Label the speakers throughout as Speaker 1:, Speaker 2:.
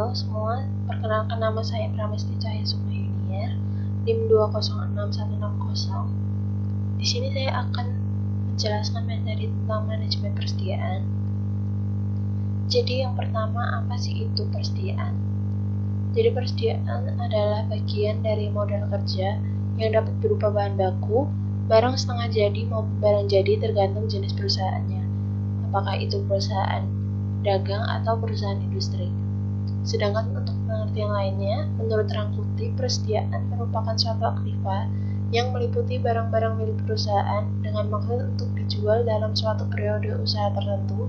Speaker 1: Halo semua, perkenalkan nama saya Pramesti Cahya Sukma Yuniar, NIM 2066160. Di sini saya akan menjelaskan materi tentang manajemen persediaan. Jadi yang pertama, apa sih itu persediaan? Jadi persediaan adalah bagian dari modal kerja yang dapat berupa bahan baku, barang setengah jadi maupun barang jadi tergantung jenis perusahaannya. Apakah itu perusahaan dagang atau perusahaan industri. Sedangkan untuk pengertian lainnya, menurut Rangkuti, persediaan merupakan suatu aktiva yang meliputi barang-barang milik perusahaan dengan maksud untuk dijual dalam suatu periode usaha tertentu,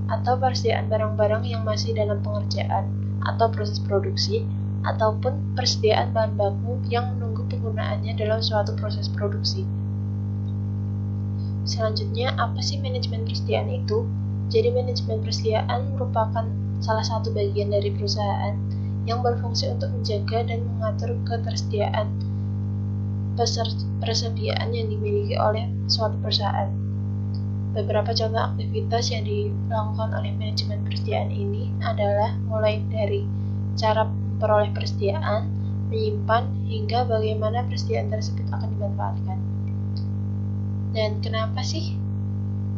Speaker 1: atau persediaan barang-barang yang masih dalam pengerjaan atau proses produksi, ataupun persediaan bahan baku yang menunggu penggunaannya dalam suatu proses produksi. Selanjutnya, apa sih manajemen persediaan itu? Jadi manajemen persediaan merupakan salah satu bagian dari perusahaan yang berfungsi untuk menjaga dan mengatur ketersediaan persediaan yang dimiliki oleh suatu perusahaan. Beberapa contoh aktivitas yang dilakukan oleh manajemen persediaan ini adalah mulai dari cara memperoleh persediaan, menyimpan, hingga bagaimana persediaan tersebut akan dimanfaatkan. Dan kenapa sih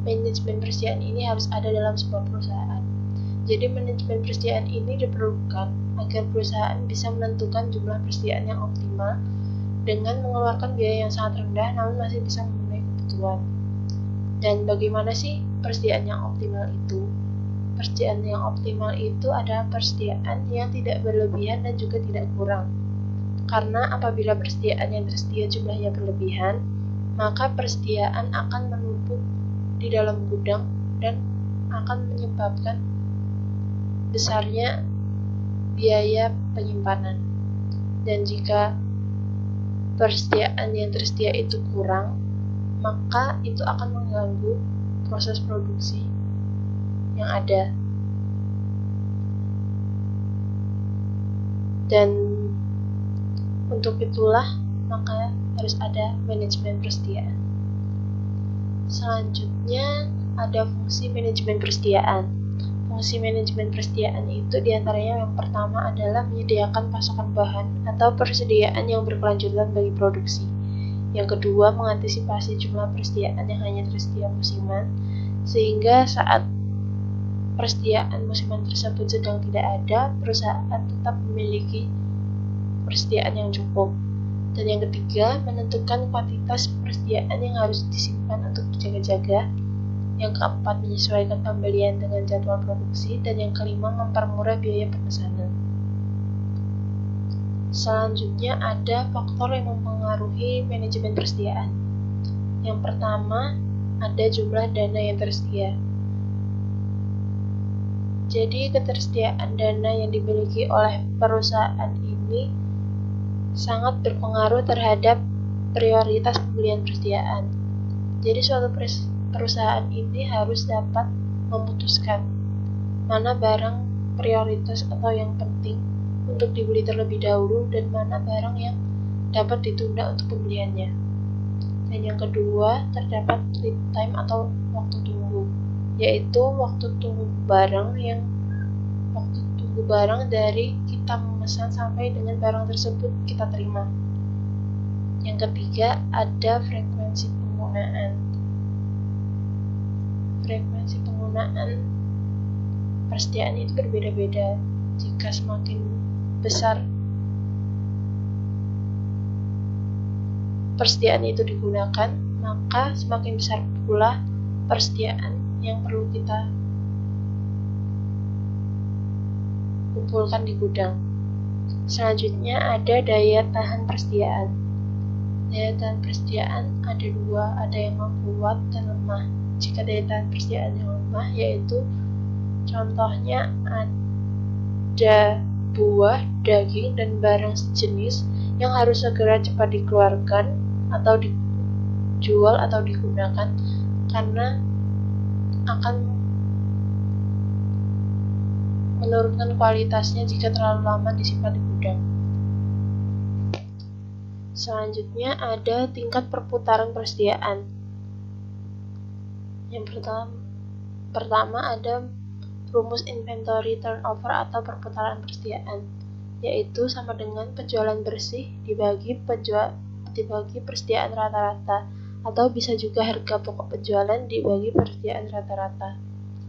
Speaker 1: manajemen persediaan ini harus ada dalam sebuah perusahaan? Jadi manajemen persediaan ini diperlukan agar perusahaan bisa menentukan jumlah persediaan yang optimal dengan mengeluarkan biaya yang sangat rendah namun masih bisa memenuhi kebutuhan. Dan bagaimana sih persediaan yang optimal itu? Persediaan yang optimal itu adalah persediaan yang tidak berlebihan dan juga tidak kurang. Karena apabila persediaan yang tersedia jumlahnya berlebihan, maka persediaan akan menumpuk di dalam gudang dan akan menyebabkan besarnya biaya penyimpanan. Dan jika persediaan yang tersedia itu kurang, maka itu akan mengganggu proses produksi yang ada. Dan untuk itulah maka harus ada manajemen persediaan. Selanjutnya ada fungsi manajemen persediaan. Fungsi manajemen persediaan itu diantaranya yang pertama adalah menyediakan pasokan bahan atau persediaan yang berkelanjutan bagi produksi. Yang kedua, mengantisipasi jumlah persediaan yang hanya tersedia musiman, sehingga saat persediaan musiman tersebut sedang tidak ada, perusahaan tetap memiliki persediaan yang cukup. Dan yang ketiga, menentukan kuantitas persediaan yang harus disimpan untuk dijaga-jaga. Yang keempat, menyesuaikan pembelian dengan jadwal produksi. Dan yang kelima, mempermurah biaya pemesanan. Selanjutnya ada faktor yang mempengaruhi manajemen persediaan. Yang pertama, ada jumlah dana yang tersedia. Jadi ketersediaan dana yang dimiliki oleh perusahaan ini sangat berpengaruh terhadap prioritas pembelian persediaan. Jadi suatu perusahaan ini harus dapat memutuskan mana barang prioritas atau yang penting untuk dibeli terlebih dahulu dan mana barang yang dapat ditunda untuk pembeliannya. Dan yang kedua, terdapat lead time atau waktu tunggu, yaitu waktu tunggu barang dari kita memesan sampai dengan barang tersebut kita terima. Yang ketiga, ada frekuensi penggunaan. Frekuensi penggunaan persediaan itu berbeda-beda. Jika semakin besar persediaan itu digunakan, maka semakin besar pula persediaan yang perlu kita kumpulkan di gudang. Selanjutnya ada daya tahan persediaan. Daya tahan persediaan ada dua, ada yang kuat dan lemah. Jika daya tahan persediaan yang lemah, yaitu contohnya ada buah, daging, dan barang sejenis yang harus segera cepat dikeluarkan atau dijual atau digunakan karena akan menurunkan kualitasnya jika terlalu lama disimpan di gudang. Selanjutnya ada tingkat perputaran persediaan. Yang pertama ada rumus inventory turnover atau perputaran persediaan, yaitu sama dengan penjualan bersih dibagi persediaan rata-rata, atau bisa juga harga pokok penjualan dibagi persediaan rata-rata.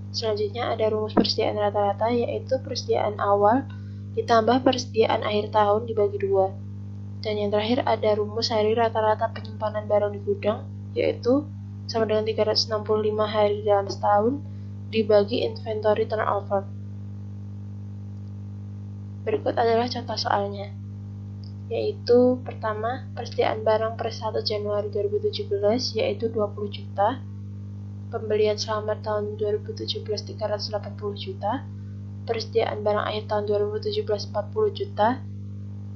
Speaker 1: Selanjutnya ada rumus persediaan rata-rata, yaitu persediaan awal ditambah persediaan akhir tahun dibagi 2. Dan yang terakhir ada rumus hari rata-rata penyimpanan barang di gudang, yaitu sama dengan 365 hari dalam setahun dibagi inventory turnover. Berikut adalah contoh soalnya, yaitu pertama, persediaan barang per 1 Januari 2017 yaitu 20 juta, pembelian selama tahun 2017 380 juta, persediaan barang akhir tahun 2017 40 juta,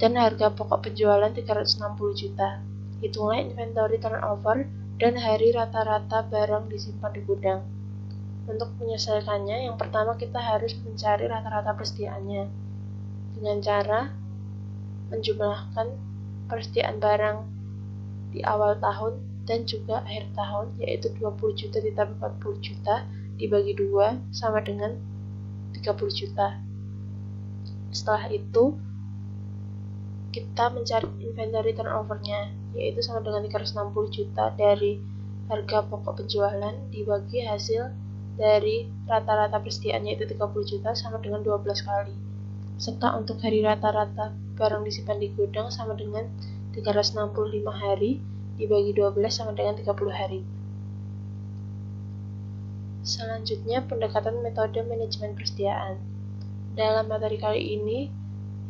Speaker 1: dan harga pokok penjualan 360 juta. Hitunglah inventory turnover dan hari rata-rata barang disimpan di gudang. Untuk menyelesaikannya, yang pertama kita harus mencari rata-rata persediaannya dengan cara menjumlahkan persediaan barang di awal tahun dan juga akhir tahun, yaitu 20 juta ditambah 40 juta dibagi 2 sama dengan 30 juta. Setelah itu, kita mencari inventory turnover-nya, yaitu sama dengan 360 juta dari harga pokok penjualan dibagi hasil dari rata-rata persediaan, yaitu 30 juta sama dengan 12 kali. Serta untuk hari rata-rata barang disimpan di gudang sama dengan 365 hari dibagi 12 sama dengan 30 hari. Selanjutnya, pendekatan metode manajemen persediaan. Dalam materi kali ini,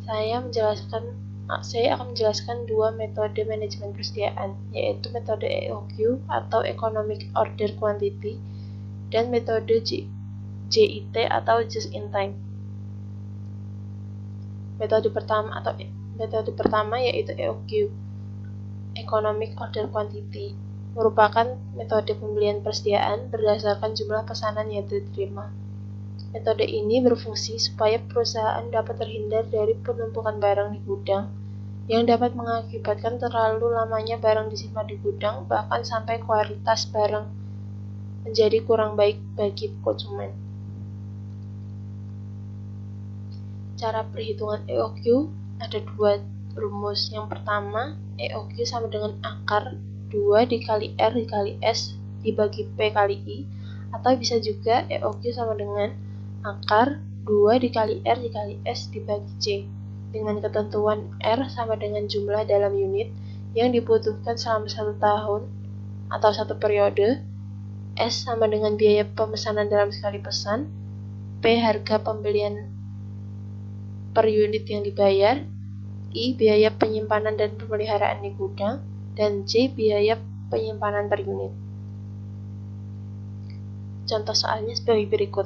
Speaker 1: saya akan menjelaskan dua metode manajemen persediaan, yaitu metode EOQ atau Economic Order Quantity dan metode JIT atau Just in Time. Metode pertama yaitu EOQ, Economic Order Quantity, merupakan metode pembelian persediaan berdasarkan jumlah pesanan yang diterima. Metode ini berfungsi supaya perusahaan dapat terhindar dari penumpukan barang di gudang yang dapat mengakibatkan terlalu lamanya barang disimpan di gudang, bahkan sampai kualitas barang menjadi kurang baik bagi konsumen. Cara perhitungan EOQ ada dua rumus. Yang pertama, EOQ sama dengan akar 2 dikali R dikali S dibagi P kali I, atau bisa juga EOQ sama dengan akar 2 dikali R dikali S dibagi C, dengan ketentuan R sama dengan jumlah dalam unit yang dibutuhkan selama 1 tahun atau 1 periode, S sama dengan biaya pemesanan dalam sekali pesan, P harga pembelian per unit yang dibayar, I biaya penyimpanan dan pemeliharaan di gudang, dan C biaya penyimpanan per unit. Contoh soalnya sebagai berikut.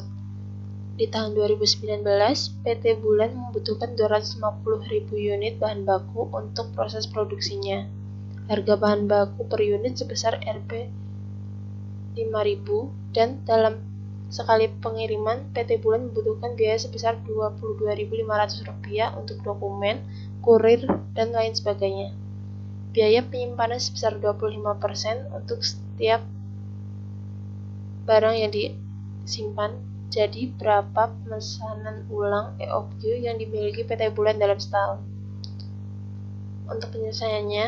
Speaker 1: Di tahun 2019, PT Bulan membutuhkan 250.000 unit bahan baku untuk proses produksinya. Harga bahan baku per unit sebesar Rp 5.000 dan dalam sekali pengiriman, PT Bulan membutuhkan biaya sebesar Rp22.500 untuk dokumen, kurir, dan lain sebagainya. Biaya penyimpanan sebesar 25% untuk setiap barang yang disimpan. Jadi, berapa pemesanan ulang EOQ yang dimiliki PT Bulan dalam setahun? Untuk penyelesaiannya,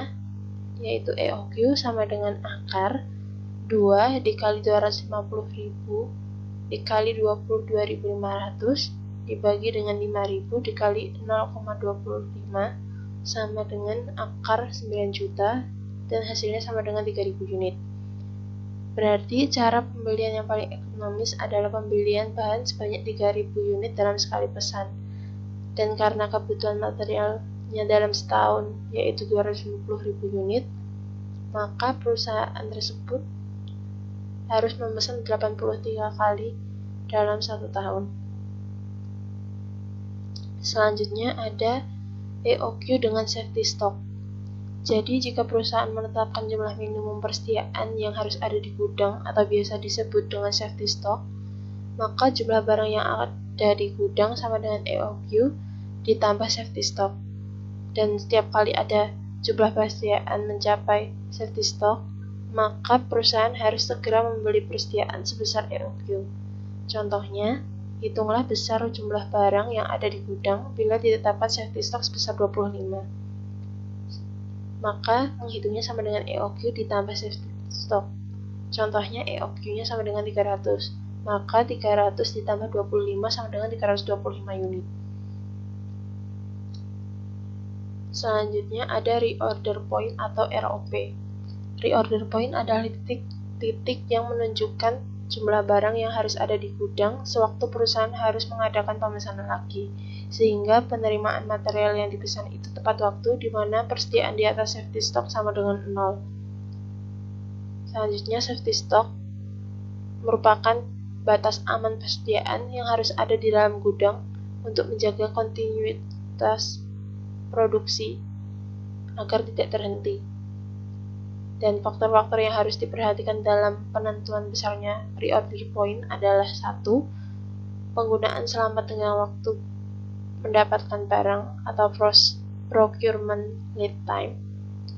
Speaker 1: yaitu EOQ sama dengan akar 2 dikali 250.000 dikali 22.500 dibagi dengan 5.000 dikali 0,25 sama dengan akar 9 juta dan hasilnya sama dengan 3.000 unit. Berarti cara pembelian yang paling ekonomis adalah pembelian bahan sebanyak 3.000 unit dalam sekali pesan. Dan karena kebutuhan materialnya dalam setahun yaitu 250.000 unit, maka perusahaan tersebut harus memesan 83 kali dalam 1 tahun. Selanjutnya ada EOQ dengan safety stock. Jadi, jika perusahaan menetapkan jumlah minimum persediaan yang harus ada di gudang atau biasa disebut dengan safety stock, maka jumlah barang yang ada di gudang sama dengan EOQ ditambah safety stock. Dan setiap kali ada jumlah persediaan mencapai safety stock, maka perusahaan harus segera membeli persediaan sebesar EOQ. Contohnya, Hitunglah besar jumlah barang yang ada di gudang bila ditetapkan safety stock sebesar 25. Maka menghitungnya sama dengan EOQ ditambah safety stock. Contohnya EOQ-nya sama dengan 300. Maka 300 ditambah 25 sama dengan 325 unit. Selanjutnya ada reorder point atau ROP. Reorder point adalah titik yang menunjukkan jumlah barang yang harus ada di gudang sewaktu perusahaan harus mengadakan pemesanan lagi, sehingga penerimaan material yang dipesan itu tepat waktu di mana persediaan di atas safety stock sama dengan 0. Selanjutnya, safety stock merupakan batas aman persediaan yang harus ada di dalam gudang untuk menjaga kontinuitas produksi agar tidak terhenti. Dan faktor-faktor yang harus diperhatikan dalam penentuan besarnya reorder point adalah 1. Penggunaan selamat dengan waktu mendapatkan barang atau procurement lead time.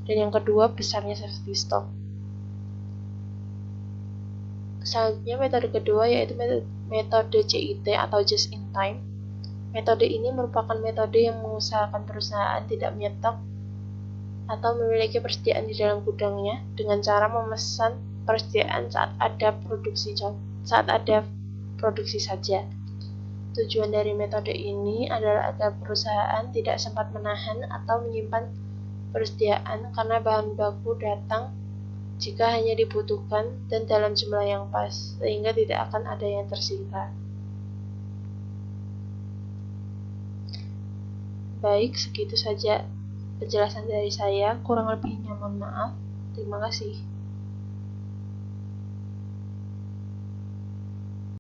Speaker 1: Dan yang kedua, besarnya safety stock. Selanjutnya, metode kedua yaitu metode JIT atau just in time. Metode ini merupakan metode yang mengusahakan perusahaan tidak menyetok atau memiliki persediaan di dalam gudangnya dengan cara memesan persediaan saat ada produksi saja. Tujuan dari metode ini adalah agar perusahaan tidak sempat menahan atau menyimpan persediaan karena bahan baku datang jika hanya dibutuhkan dan dalam jumlah yang pas, sehingga tidak akan ada yang tersisa. Baik, segitu saja penjelasan dari saya, kurang lebihnya mohon maaf. Terima kasih.